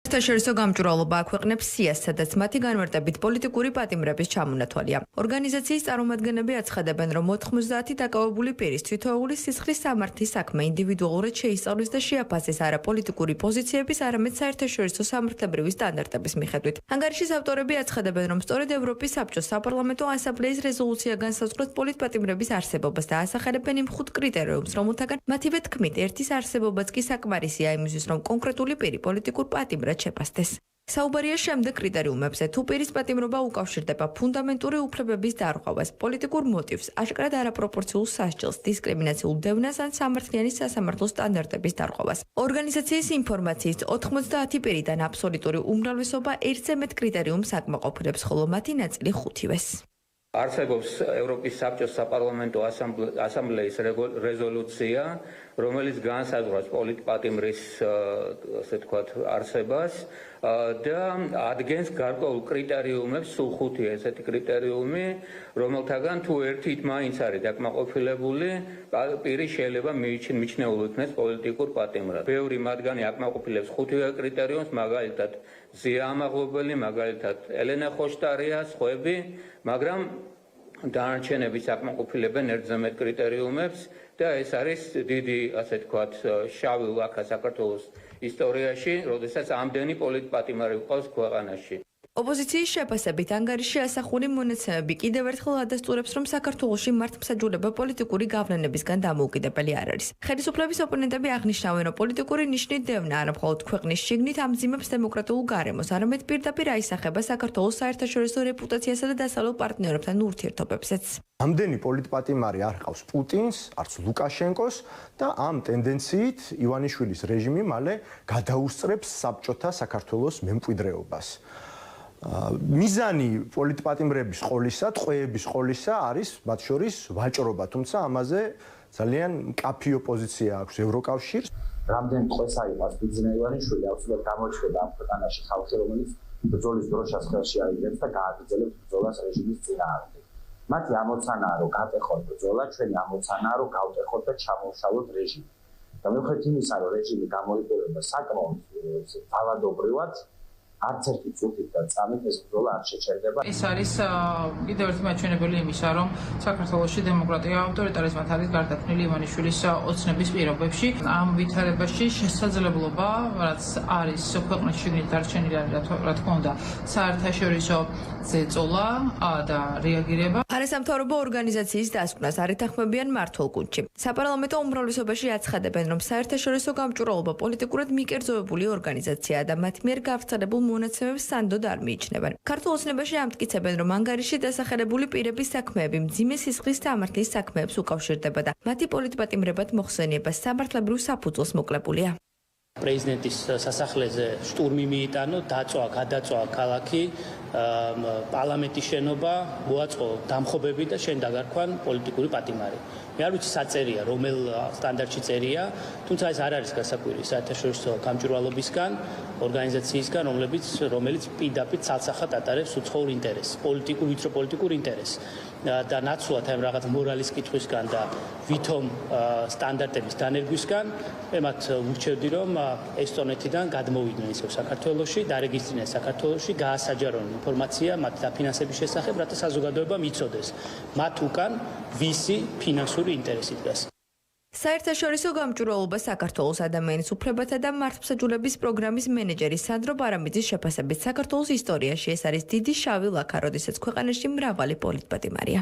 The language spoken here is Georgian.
საერთაშორისო გამჭვირვალობა აქვეყნებს სიას, სადაც მათი განმარტებით პოლიტიკური პატიმრების ჩამონათვალია. ორგანიზაციის წარმომადგენლები აცხადებენ, რომ 90 დაკავებული პირის თითოეული სისხლის სამართლის საქმე ინდივიდუალურად შეისწავლის და შეაფასეს არა პოლიტიკური პოზიციების, არამედ საერთაშორისო სამართლებრივი სტანდარტების მიხედვით. ანგარიშის ავტორები აცხადებენ, რომ სწორედ ევროპის საბჭოს საპარლამენტო ასამბლეის რეზოლუცია განსაზღვრავს პოლიტპატიმრების არსებობას და ასახელებენ იმ 5 კრიტერიუმს, რომელთაგან მათივე თქმით, ერთის არსებობაც კი საკმარისია იმისთვის, რომ კონკრეტული პირი პოლიტიკურ პატიმრად შეფასდეს. საუბარია შემდეგ კრიტერიუმებზე, თუ პირის პატიმრობა უკავშირდება ფუნდამენტური უფლებების დარღვევას, პოლიტიკურ მოტივს, აშკარად არაპროპორციულ სასჯელს, დისკრიმინაციულ დევნას ან სამართლიანი სასამართლო სტანდარტების დარღვევას. ორგანიზაციის ინფორმაციით 90 პირიდან აბსოლუტური უმრავლესობა ერთზე მეტ კრიტერიუმს აკმაყოფილებს, ხოლო მათი ნაწილი 5-ვეს. არსებობს ევროპის საბჭოს საპარლამენტო ასამბლეის რეზოლუცია, რომელიც განსაზღვრავს პოლიტპატიმრის ასე ვთქვათ არსებას და ადგენს გარკვეულ კრიტერიუმებს, სულ 5-ია ესეთი კრიტერიუმი, რომელთაგან თუ ერთით მაინც არის დაკმაყოფილებული, პირი შეიძლება მიჩნეულ იქნეს პოლიტიკურ პატიმრად. ბევრი მათგანი აკმაყოფილებს 5-ვე კრიტერიუმს, მაგალითად ზია ამაღლობელი, მაგალითად ელენა ხოშტარია, სხვები, მაგრამ დანარჩენები აკმაყოფილებენ ერთზე მეტ კრიტერიუმებს და ეს არის დიდი, ასე ვთქვათ, შავი ლაქა საქართველოს ისტორიაში, როდესაც ამდენი პოლიტპატიმარი ვყავს ქვეყანაში. ოპოზიციის შეფასებით ანგარიში ასახული მონაცემები კიდევ ერთხელ ადასტურებს, რომ საქართველოში მართლმსაჯულება პოლიტიკური გავლენებისგან დამოუკიდებელი არ არის. ხელისუფლების ოპონენტები აღნიშნავენ, რომ პოლიტიკური ნიშნით დევნა არა მხოლოდ ქვეყნის შიგნით ამძიმებს დემოკრატიულ გარემოს, არამედ პირდაპირ აისახება საქართველოს საერთაშორისო რეპუტაციასა და დასავლელ პარტნიორებთან ურთიერთობებზეც. ამდენი პოლიტპატიმარი არ ჰყავს პუტინს, არც ლუკაშენკოს და ამ ტენდენციით ივანიშვილის რეჟიმი მალე გადაუსწრებს საბჭოთა საქართველოს მემკვიდრეობას. მიზანი პოლიტპატიმრების ყოლისა, ტყვეების ყოლისა არის მათ შორის ვაჭრობა, თუმცა ამაზე ძალიან მკაფიო პოზიცია აქვს ევროკავშირს. რამდენ ტყვეს აიღოს ბიძინა ივანიშვილი, აუცილებლად გამოჩნდება ამ ქვეყანაში ხალხი, რომელიც ბრძოლის დროშას ხელში აიღებს და გააგრძელებს ბრძოლას რეჟიმის წინააღმდეგ. მათი ამოცანაა, რომ გატეხოთ ბრძოლა, ჩვენი ამოცანაა, რომ გავტეხოთ და ჩამოვშალოთ რეჟიმი. და მიუხედავად იმისა, რომ რეჟიმი გამოიყურება საკმაოდ თავადობრივად, არც ერთი წუთით და წამით ეს ბრძოლა არ შეჩერდება. ეს არის კიდევ ერთი მაჩვენებელი იმისა, რომ საქართველოში დემოკრატია ავტორიტარიზმად არის გარდაქმნილი ივანიშვილის ოცნების პირობებში. ამ ვითარებაში შესაძლებლობა, რაც არის ქვეყნის შიგნით დარჩენილი, რა თქმა უნდა, საერთაშორისო ზეწოლა და რეაგირება. არასამთავრობო ორგანიზაციის დასკვნას არ ეთანხმებიან მმართველ გუნდში. საპარლამენტო უმრავლესობაში აცხადებენ, რომ საერთაშორისო გამჭვირვალობა პოლიტიკურად მიკერძოებული ორგანიზაციაა და მათ მიერ გავრცელებულ მონაცემებს სანდოდ არ მიიჩნევენ. ქართულ ოცნებაში ამტკიცებენ, რომ ანგარიში დასახელებული პირების საქმეები მძიმე სისხლის სამართლის საქმეებს უკავშირდება და მათი პოლიტპატიმრებად მოხსენიება სამართლებრივ საფუძველს მოკლებულია. პრეზიდენტის სასახლეზე შტურმი მიიტანო, დაწვა, გადაწვა ქალაქი, პარლამენტის შენობა, მოაწყო დამხობები და შენ დაგარქვან პოლიტიკური პატიმარი. მე არ ვიცი საწერია, რომელ სტანდარტში წერია, თუმცა ეს არ არის გასაკვირი საერთაშორისო გამჭვირვალობისგან, ორგანიზაციისგან, რომელიც პირდაპირ ცალსახად ატარებს უცხოურ ინტერესს, ვიწრო პოლიტიკურ ინტერესს. და ნაცვლად ამ რაღაც მორალის კითხვისგან და ვითომ სტანდარტების დანერგვისგან, მათ ურჩევდი, რომ ესტონეთიდან გადმოვიდნენ ისევ საქართველოში, დარეგისტრირდნენ საქართველოში, გაასაჯარონ ინფორმაცია მათ დაფინანსების შესახებ, რათა საზოგადოებამ იცოდეს, მათ უკან ვისი ფინანსური ინტერესი დგას. საერთაშორისო გამჭვირვალობა საქართველოს ადამიანის უფლებათა და მართლმსაჯულების პროგრამის მენეჯერი სანდრო ბარამიძის შეფასებით საქართველოს ისტორიაში ეს არის დიდი შავი ლაქა, როდესაც ქვეყანაში მრავალი პოლიტპატიმარია.